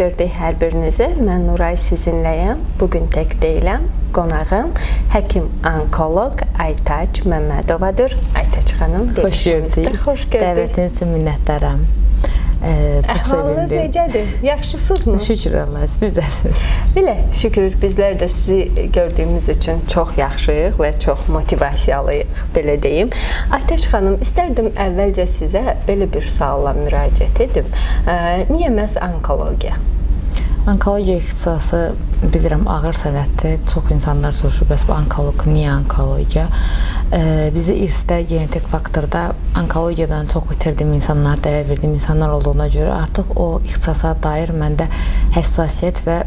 Gördük hər birinizə. Mən Nuray sizinləyəm. Bugün tək deyiləm. Qonağım həkim-onkoloq Aytaç Məmmədovadır. Aytaç xanım, xoş gördük. Xoş gördük. Dəvətiniz üçün minnətdaram. Çox sevindim. Necədir? Yaxşısınızmı? Şükür Allah, siz necəsiniz? Belə, şükür. Bizlər də sizi gördüyümüz üçün çox yaxşıyıq və çox motivasiyalıyıq, belə deyim. Aytaç xanım, istərdim əvvəlcə sizə belə bir sualla müraciət edim. Niyə məhz onkologiya? Onkologiya ixtisası bilirəm ağır sənətdir. Çox insanlar soruşur, bəs onkoloq niyə onkologiya? Bizi irsdə, genetik faktorda onkologiyadan çox bitirdim insanlar, dəyər verdiyim insanlar olduğuna görə artıq o ixtisasa dair məndə həssasiyyət və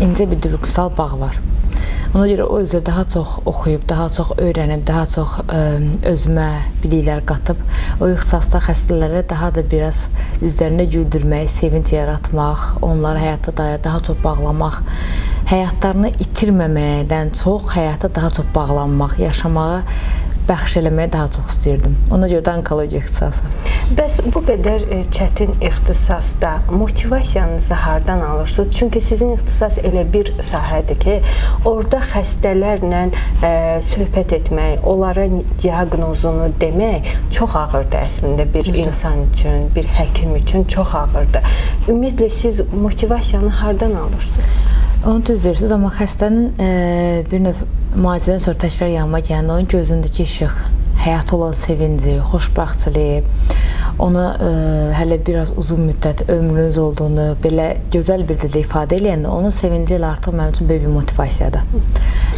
incə bir duyğusal bağ var. Ona görə o üzrə daha çox oxuyub, daha çox öyrənib, daha çox özümə biliklər qatıb, o ixtisasda xəstələrə daha da biraz üzlərində güldürmək, sevinc yaratmaq, onları həyata dair daha çox bağlamaq, həyatlarını itirməməkdən çox həyata daha çox bağlanmaq, yaşamağa bəxş eləməyə daha çox istəyirdim. Ona görə də onkologiya ixtisası. Bəs bu qədər çətin ixtisasda motivasiyanızı hardan alırsınız? Çünki sizin ixtisas elə bir sahədir ki, orada xəstələrlə söhbət etmək, onlara diaqnozunu demək çox ağırdır əslində bir insan üçün, bir həkim üçün çox ağırdır. Ümumiyyətlə siz motivasiyanı hardan alırsınız? Onu düz deyirsiniz, amma xəstənin bir növ müalicədən sonra təkrar yanıma gələndə onun gözündəki işıq, həyata olan sevinci, xoşbəxtçiliyi, ona hələ biraz uzun müddət ömrünüz olduğunu belə gözəl bir dildə ifadə eləyəndə onun sevinci ilə artıq mənim üçün böyük bir motivasiyadır.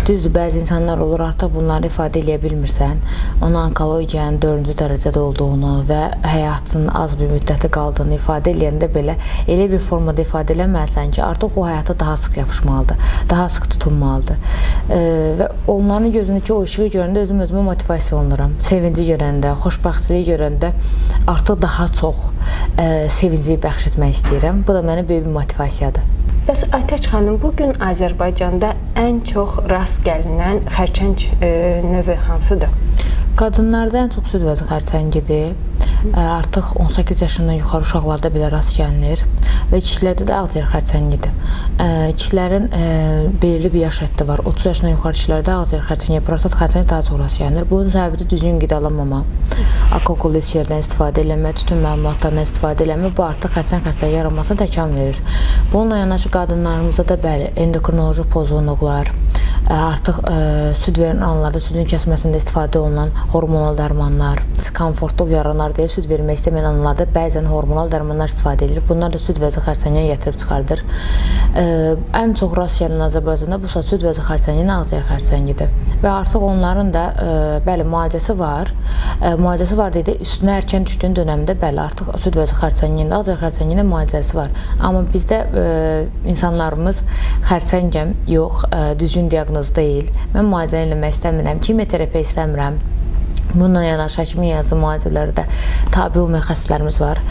Düzdür, bəzi insanlar olur, artıq bunları ifadə eləyə bilmirsən, ona onkologiyanın 4-cü dərəcədə olduğunu və həyatının az bir müddəti qaldığını ifadə eləyəndə belə elə bir formada ifadə eləməlisən ki, artıq o həyata daha sıx yapışmalıdır, daha sıx tutunmalıdır. Və onların gözündəki o işığı görəndə özümə motivasiya olunuram. Sevinci görəndə, xoşbəxtçiliyi görəndə artıq daha çox sevinci bəxş etmək istəyirəm. Bu da mənə böyük bir motivasiyadır. Bəs Aytaç xanım, bugün Azərbaycanda ən çox rast gəlinən xərçəng növü hansıdır? Qadınlarda ən çox süd vəzi xərçəngidir. Artıq 18 yaşından yuxarı uşaqlarda belə rast gəlinir və kişilərdə də ağciyər xərçəngidir. Kişilərin belirli bir yaş həddi var. 30 yaşından yuxarı kişilərdə ağciyər xərçəngi, prostat xərçəngi daha çox rast gəlinir. Bunun səbəbi də düzgün qidalanmama, alkoqollu içkilərdən istifadə eləmə, tütün məmulatlarından istifadə eləmə, bu artıq xərçəng xəstəliyi yaranmasına təkan verir. Bununla yanaşı qadınlarımızda da bəli, endokrinoloji pozğunluqlar, artıq süd verən anlarda südün kəsməsində istifadə olunan hormonal dərmanlar, komfortluq yaranar deyə süd vermək istəməyən anlarda bəzən hormonal dərmanlar istifadə edilir. Bunlar da süd vəzi xərçəngiyə gətirib çıxardır. Ən çox rast gələn Azərbaycanda bu süd vəzi xərçənginin ağciyər xərçəngidir. Və artıq onların da bəli müalicəsi var. Müalicəsi var deyə üstünə erkən düşdüyün dönəmdə bəli artıq süd vəzi xərçənginin, ağciyər xərçənginin müalicəsi var. Amma bizdə insanlarımız xərçəngəm yox, düzgün diaqnoz deyil. Mən müalicə eləmək istəmirəm, kimyoterapiya istəmirəm. Bununla yanaşı həkimin yazdığı müalicələrdə tabi olmayan xəstələrimiz var.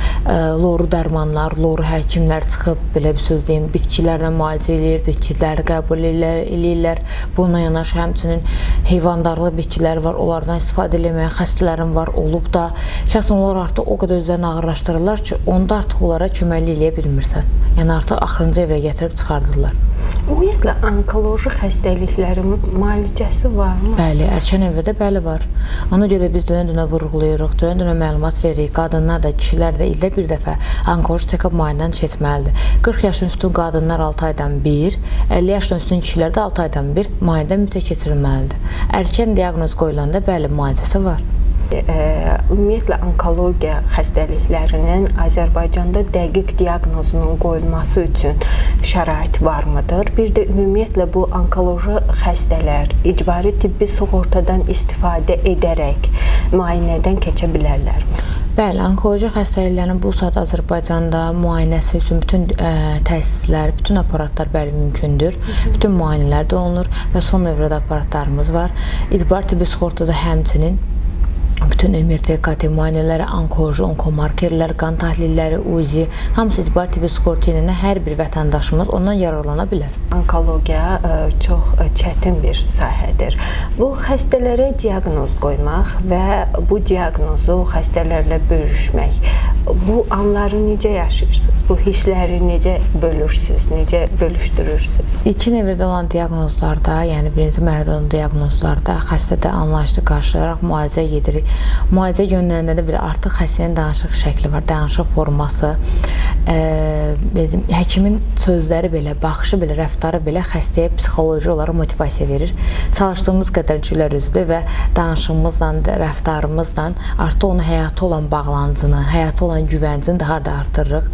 Loru dərmanlar, loru həkimlər çıxıb, belə bir söz deyim, bitkilərlə müalicə eləyir, bitkiləri qəbul eləyirlər. Bununla yanaşı həmçinin heyvandarlı bitkilər var, onlardan istifadə eləməyən xəstələrim var, olub da. Şəxsən onlar artıq o qədər özlərini ağırlaşdırırlar ki, onda artıq onlara köməkli eləyə bilmirsən. Yəni artıq axırıncı evrə gətirib çıxardırlar. Ümumiyyətlə, onkoloji xəstəliklərin müalicəsi varmı? Bəli, erkən evrədə bəli var. Ona görə biz dönə-dönə vurğulayırıq, dönə-dönə məlumat veririk. Qadınlar da, kişilər də ildə bir dəfə onkoloji check-up müayinədən keçməlidir. 40 yaşın üstün qadınlar 6 aydan bir, 50 yaşın üstün kişilər də 6 aydan bir müayinədən mütləq keçirilməlidir. Erkən diaqnoz qoyulanda bəli, müalicəsi var. Ümumiyyətlə, onkologiya xəstəliklərinin Azərbaycanda dəqiq diaqnozunun qoyulması üçün şərait varmıdır? Bir də ümumiyyətlə bu onkoloji xəstələr icbari tibbi sığortadan istifadə edərək müayinədən keçə bilərlərmi? Bəli, onkoloji xəstəliklərin bu saat Azərbaycanda müayinəsi üçün bütün təsislər, bütün aparatlar bəli mümkündür. Bütün müayinələr də olunur və son evrədə aparatlarımız var. İcbari tibbi sığortada həmçinin bütün MRT, KT müayinələri, onkoloji, onkomarkerlər, qan təhlilləri, UZI, hamısı icbari tibbi sığorta ilə hər bir vətəndaşımız ondan yararlana bilər. Onkologiya çox çətin bir sahədir. Bu xəstələrə diaqnoz qoymaq və bu diaqnozu xəstələrlə bölüşmək Bu anları necə yaşayırsınız? Bu hissləri necə bölürsünüz, necə bölüşdürürsünüz? İlkin evrədə olan diaqnozlarda, yəni birinci mərhələdə olan diaqnozlarda xəstədə anlayışlı qarşılaraq müalicə edirik. Müalicə yönlərində də belə artıq xəstənin danışıq şəkli var, danışıq forması, həkimin sözləri belə, baxışı belə, rəftarı belə xəstəyə psixoloji olaraq motivasiya verir. Çalışdığımız qədər gülər üzlü və danışığımızla, rəftarımızla artıq onun həyata olan bağlancını, həyata olan güvəncini daha da artırırıq.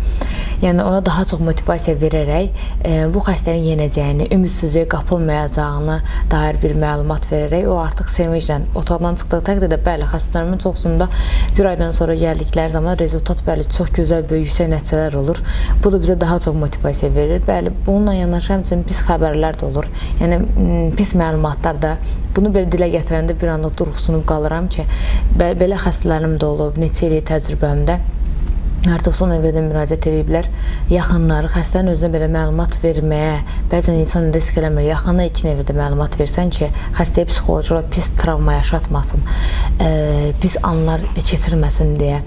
Yəni ona daha çox motivasiya verərək bu xəstənin yenəcəyini, ümidsizliyə qapılmayacağını dair bir məlumat verərək o artıq sevinclə otaqdan çıxdığı təqdirdə bəli, xəstələrimin çoxsunda bir aydan sonra gəldikləri zaman rezultat bəli çox gözəl, böyük, yüksək nəticələr olur. Bu da bizə daha çox motivasiya verir. Bəli, bununla yanaşı həmçinin pis xəbərlər də olur. Yəni pis məlumatlar da. Bunu belə dilə gətirəndə bir anda duruxsunub qalıram ki, belə xəstələrim də olub, neçə illik təcrübəmdə. Artıq son evrədə müraciət ediblər. Yaxınları xəstənin özünə belə məlumat verməyə, bəzən insan risk eləmir. Yaxına ilkin evrədə məlumat versən ki, xəstəyə psixoloji olaraq pis travma yaşatmasın, pis anlar keçirməsin deyə.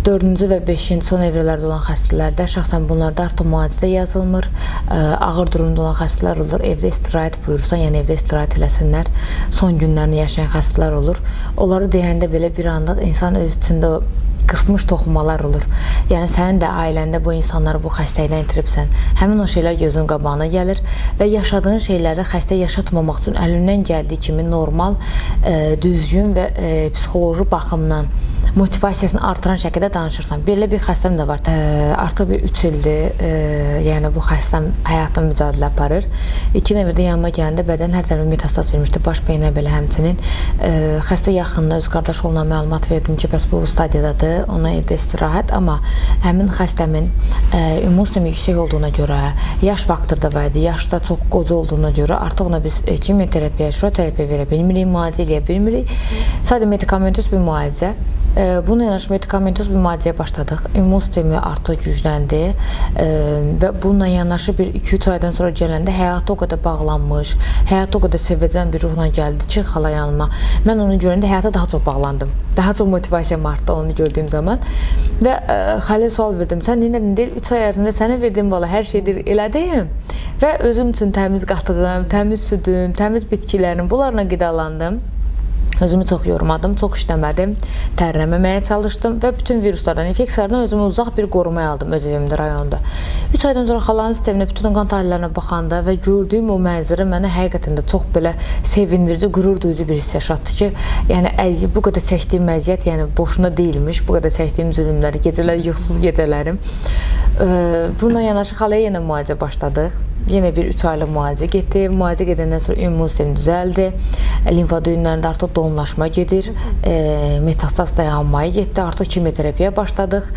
4-cü və 5-ci son evrələrdə olan xəstələrdə şəxsən bunlarda artıq müalicədə yazılmır. Ağır durumda olan xəstələr olur. Evdə istirahət buyursan, yəni evdə istirahət eləsinlər. Son günlərini yaşayan xəstələr olur. Onları deyəndə belə bir anda insan öz içində qırpmış toxumalar olur. Yəni sənin də ailəndə bu insanları bu xəstəlikdən itiribsən. Həmin o şeylər gözün qabağına gəlir və yaşadığın şeyləri xəstə yaşatmamaq üçün əlindən gəldiyi kimi normal, düzgün və psixoloji baxımdan motivasiyasını artıran şəkildə danışırsan. Belə bir xəstəm də var. Artıq bir 3 ildir, yəni bu xəstəm həyatla mücadilə aparır. İlkin evrədə yanıma gələndə bədən hər tərəfə metastaz vermişdi, baş beyinə belə həmçinin. Xəstə yaxınında öz qardaş oğluna məlumat verdim ki, bəs bu stadiyadadır, ona evdə istirahət, amma həmin xəstəmin immun sistemi yüksək olduğuna görə, yaş faktor da var idi, yaşda çox qoca olduğuna görə artıq ona biz kimyoterapiya, şuroterapiya verə bilmirik, müalicə eləyə bilmirik. Sadəcə medikamentöz bir müalicə. Bununla yanaşı medikamentöz bir müalicəyə başladıq. İmmun sistemi artıq gücləndi və bununla yanaşı bir 2-3 aydan sonra gələndə həyata o qədər bağlanmış, həyata o qədər sevəcən bir ruhla gəldi ki, xala yanıma. Mən onu görəndə həyata daha çox bağlandım. Daha çox motivasiyam artdı onu gördüyüm zaman. Və xalə sual verdim. Sən nə deyir? 3 ay ərzində sənə verdiyim valla hər şeydir elədiyim və özüm üçün təmiz qatığım, təmiz südüm, təmiz bitkilərim, bunlarla qidalandım. Özümü çox yormadım, çox işləmədim, tərləməməyə çalışdım və bütün viruslardan, infeksiyalardan özümü uzaq bir qorumaya aldım öz evimdə, rayonda. 3 aydan sonra xalanın sisteminə, bütün qan tahlillərinə baxanda və gördüyüm o mənzərə mənə həqiqətən də çox belə sevindirici, qürur duyucu bir hiss yaşatdı ki, yəni bu qədər çəkdiyim əziyyət, yəni boşuna deyilmiş, bu qədər çəkdiyim zülümləri, gecələr, yuxusuz gecələrim. Bununla yanaşı xalaya yenə müalicə başladıq. Yenə bir 3 aylıq müalicə getdi. Müalicə gedəndən sonra immun sistemi düzəldi. Limfa düyünlərində artıq donlaşma gedir. Metastaz dayanmaya getdi. Artıq kimyoterapiyaya başladıq.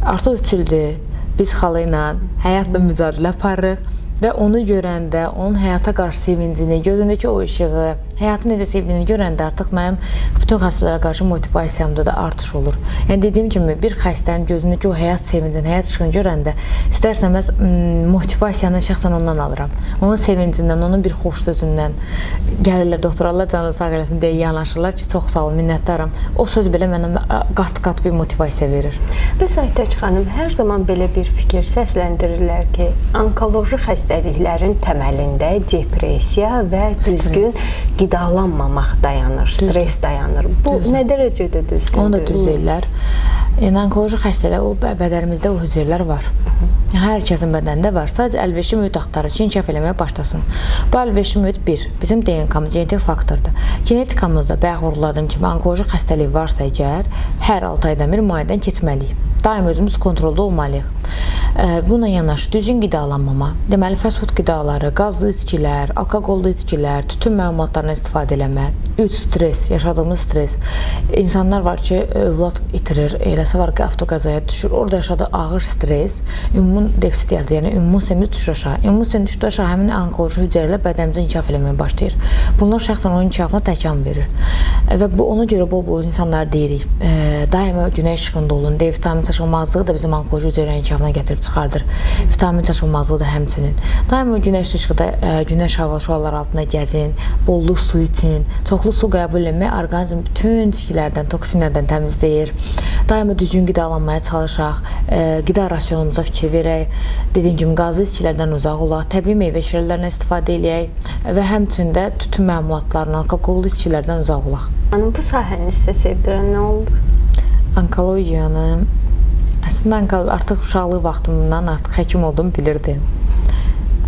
Artıq 3 ildir biz xala ilə həyatla mücadilə aparırıq. Və onu görəndə, onun həyata qarşı sevincini, gözündəki o işığı, həyatı necə sevdiyini görəndə artıq mənim bütün xəstələrə qarşı motivasiyamda da artış olur. Yəni dediyim kimi bir xəstənin gözündəki o həyat sevincini, həyat işığını görəndə istərsəməz motivasiyanı şəxsən ondan alıram. Onun sevincindən, onun bir xoş sözündən gəlirlər, doktor Allah canını sağ eləsin deyə yanaşırlar ki, çox sağ olun, minnətdaram. O söz belə mənə qat-qat bir motivasiya verir. Bəs Aytaç xanım, hər zaman belə bir fikir səsləndirirlər ki, onkoloji xəstəliklərin təməlində depressiya və düzgün qidalanmamaq dayanır, stres dayanır. Bu nə dərəcədə düzgündür? Onu da düz deyirlər. Yəni, onkoloji xəstələr, o bədənimizdə o hüceyrlər var. Hər kəsin bədənində var. Sadəcə əlverişli mühit axtarır ki, inkişaf eləməyə başlasın. Bu əlverişli mühit bizim DNK-mız, genetik faktordur. Genetikamızda bayaq vurğuladığım kimi onkoloji xəstəlik varsa əgər, hər 6 aydan bir müayinədən keçməliyik. Daim özümüz kontrolda olmalıyıq. Buna yanaşı düzgün qidalanmama, deməli fast food qidaları, qazlı içkilər, alkoqollu içkilər, tütün məlumatlarından istifadə eləmə, stres, yaşadığımız stres. İnsanlar var ki, övlad itirir, eləsi var ki, avtoqəzaya düşür. Orada yaşadığı ağır stres, immun defisiti yaradır, yəni immun sistemi düşür aşağı. İmmun sistemi düşdü aşağı, həmin onkoloji hüceyrələr bədənimizə inkişaf eləməyə başlayır. Bunlar şəxsən onun inkişafına təkan verir. Və bu ona görə bol-bol insanlar deyirik, daima günəş işığında olun, D vitamini çatışmazlığı da bizim onkoloji hüceyrənin inkişafına inkişafına gətirib çıxardır. Vitamin çatışmazlığı da həmçinin. Daima günəş işıqda, günəş hava şüaları altında gəzin, bollu su için, çoxlu su qəbul etmək orqanizm bütün içkilərdən, toksinlərdən təmizləyir. Daima düzgün qidalanmaya çalışaq, qida rasionumuza fikir verək, dediyim kimi qazlı içkilərdən uzaq olaq, təbii meyvə şirələrindən istifadə edək və həmçində tütün məmulatlarından, alkoqollu içkilərdən uzaq olaq. Bu sahəni sizə sevdirən nə oldu? Onkologiyanı, əslində artıq uşaqlıq vaxtımdan artıq həkim olduğumu bilirdim.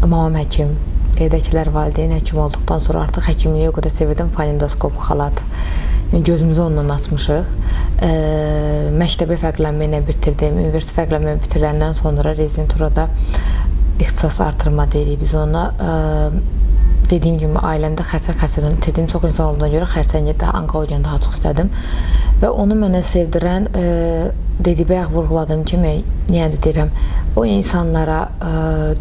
Mamam həkim, evdəkilər valideyn həkim olduqdan sonra artıq həkimliyi o qədər sevirdim, falindoskop, xalat. Gözümüzü ondan açmışıq. Məktəbi fərqlənməklə bitirdim. Universitet fərqlənməni bitirəndən sonra rezidenturada ixtisas artırma deyirik biz ona. Dediyim kimi ailəmdə xərçəng xəstəliyini itirdiyim çox insan olduğuna görə xərçəngi daha, onkologiyanı daha çox istədim. Və onu mənə sevdirən, bayaq vurğuladığım kimi, yəni də deyirəm, o insanlara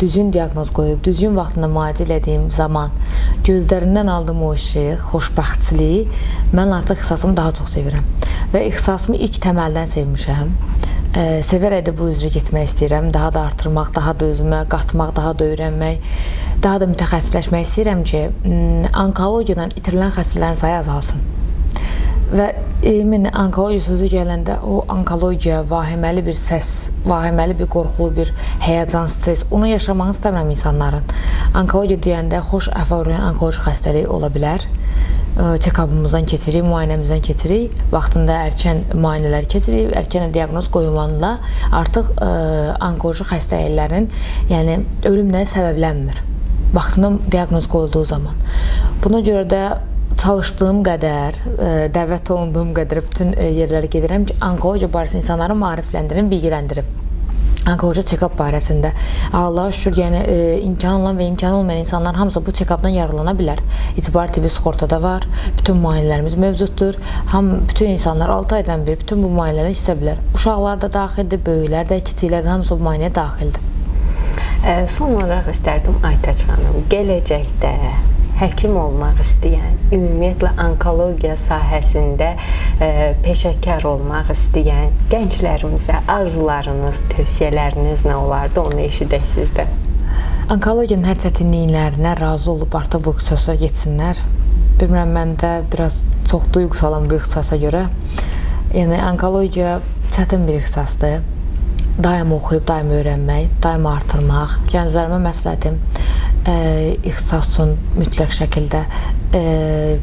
düzgün diaqnoz qoyub, düzgün vaxtında müalicə elədiyim zaman gözlərindən aldığım o işıq, xoşbəxtçiliyi mən artıq ixtisasımı daha çox sevirəm. Və ixtisasımı ilk təməldən sevmişəm. Sevərək də bu üzrə getmək istəyirəm. Daha da artırmaq, daha da özümə qatmaq, daha da öyrənmək, daha da mütəxəssisləşmək istəyirəm ki, onkologiyadan itirilən xəstələrin sayı azalsın. Və onkologiya sözü gələndə o onkologiya, vahiməli bir səs, vahiməli bir qorxulu bir həyəcan, stres, onu yaşamağını istəmirəm insanların. Onkologiya deyəndə xoş əhval-ruhiyyə onkoloji xəstəlik ola bilər. Check-up'ımızdan keçirik, müayinəmizdən keçirik, vaxtında erkən müayinələri keçirik, erkən diaqnoz qoyulmanla artıq onkoloji xəstəliklərin, yəni ölümlə səbəblənmir. Vaxtında diaqnoz qoyulduğu zaman. Buna görə də çalışdığım qədər, dəvət olunduğum qədər bütün yerlərə gedirəm ki, onkologiya barəsində insanları maarifləndirim, bilgiləndirim. Onkoloji check-up barəsində. Allah'a şükür, yəni imkan olan və imkan olmayan insanlar hamısı bu check-updan yararlana bilər. İcbari tibbi sığortada var, bütün müayinələrimiz mövcuddur. Bütün insanlar 6 aydan bir bütün bu müayinələrə keçə bilər. Uşaqlar da daxildir, böyüklər də, kiçiklər də hamısı bu müayinəyə daxildir. Son olaraq istərdim Aytaç xanım, gələcəkdə həkim olmaq istəyən, ümumiyyətlə onkologiya sahəsində peşəkar olmaq istəyən gənclərimizə arzularınız, tövsiyələriniz nə olardı, onu eşidək sizdən. Onkologiyanın hər çətinliklərinə razı olub artıq bu ixtisasa getsinlər. Bilmirəm, məndə biraz çox duyğusalam bu ixtisasa görə. Yəni, onkologiya çətin bir ixtisasdır. Daima oxuyub, daima öyrənmək, daima artırmaq. Gənclərimə məsləhətim ixtisasın mütləq şəkildə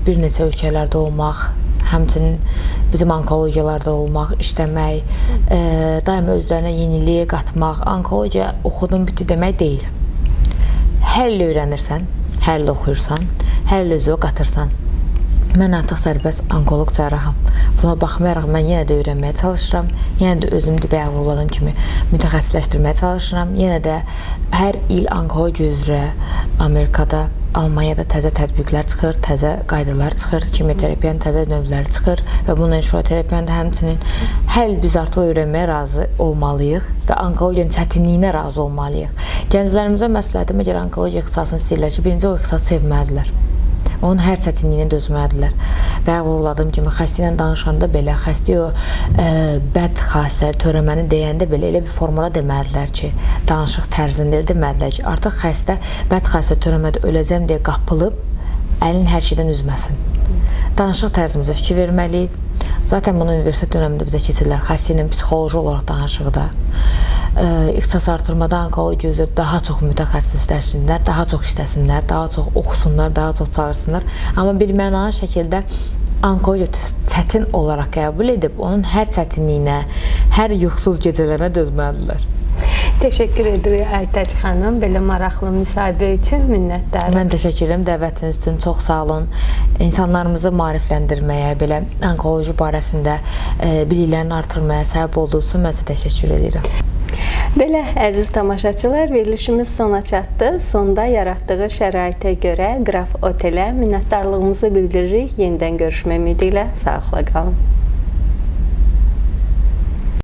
bir neçə ölkələrdə olmaq, həmçinin bizim onkologiyalarda olmaq, işləmək, daima özlərinə yeniliyə qatmaq. Onkologiya oxudun biti demək deyil. Hər il öyrənirsən, hər il oxuyursan, hər il özünə qatırsan. Mən artıq sərbəst onkoloq cərraham. Buna baxmayaraq mən yenə də öyrənməyə çalışıram. Yenə də özümü bayaq vurguladığım kimi mütəxəssisləşdirməyə çalışıram. Yenə də hər il onkologiya üzrə Amerikada, Almaniyada təzə tətbiqlər çıxır, təzə qaydalar çıxır, kimyoterapiyanın təzə növləri çıxır və bununla şüaterapiyanın da həmçinin hər il biz artıq öyrənməyə razı olmalıyıq və onkologiyanın çətinliyinə razı olmalıyıq. Gənclərimizə məsləhətim, əgər onkologiya ixtisasını istəyirlər ki, birinci o ixtisası sevməlidirlər. Onun hər çətinliyini dözməlidirlər. Bayaq vurguladığım kimi xəstə ilə danışanda belə, xəstə o bəd xassəli, törəməni deyəndə belə elə bir formada deməlidirlər ki, danışıq tərzində deməlidirlər ki, artıq xəstə bəd xassəli törəmədə öləcəm deyə qapılıb, əlin hər şeydən üzməsin. Danışıq tərzimizə fikir verməliyik. Zaten bunu universitet dönəmində bizə keçirlər, xəstə ilə psixoloji olaraq danışıqda. İxtisas artırmada onkologiya üzrə daha çox mütəxəssisləşsinlər, daha çox işləsinlər, daha çox oxusunlar, daha çox çalışsınlar. Amma bir mənalı şəkildə onkologiya çətin olaraq qəbul edib, onun hər çətinliyinə, hər yuxusuz gecələrə dözməlidirlər. Teşekkür edirik Aytaç xanım. Belə maraqlı müsahibə üçün minnətdarım. Mən təşəkkür edirəm dəvətiniz üçün. Çox sağ olun. İnsanlarımızı maarifləndirməyə, belə onkoloji barəsində biliklərini artırmaya səbəb olduğu üçün mən sizə təşəkkür edirəm. Belə, əziz tamaşaçılar, verilişimiz sona çatdı. Sonda yaratdığı şəraitə görə Qraf Otelə minnətdarlığımızı bildiririk. Yenidən görüşmək ümidi ilə sağlıqla qalın.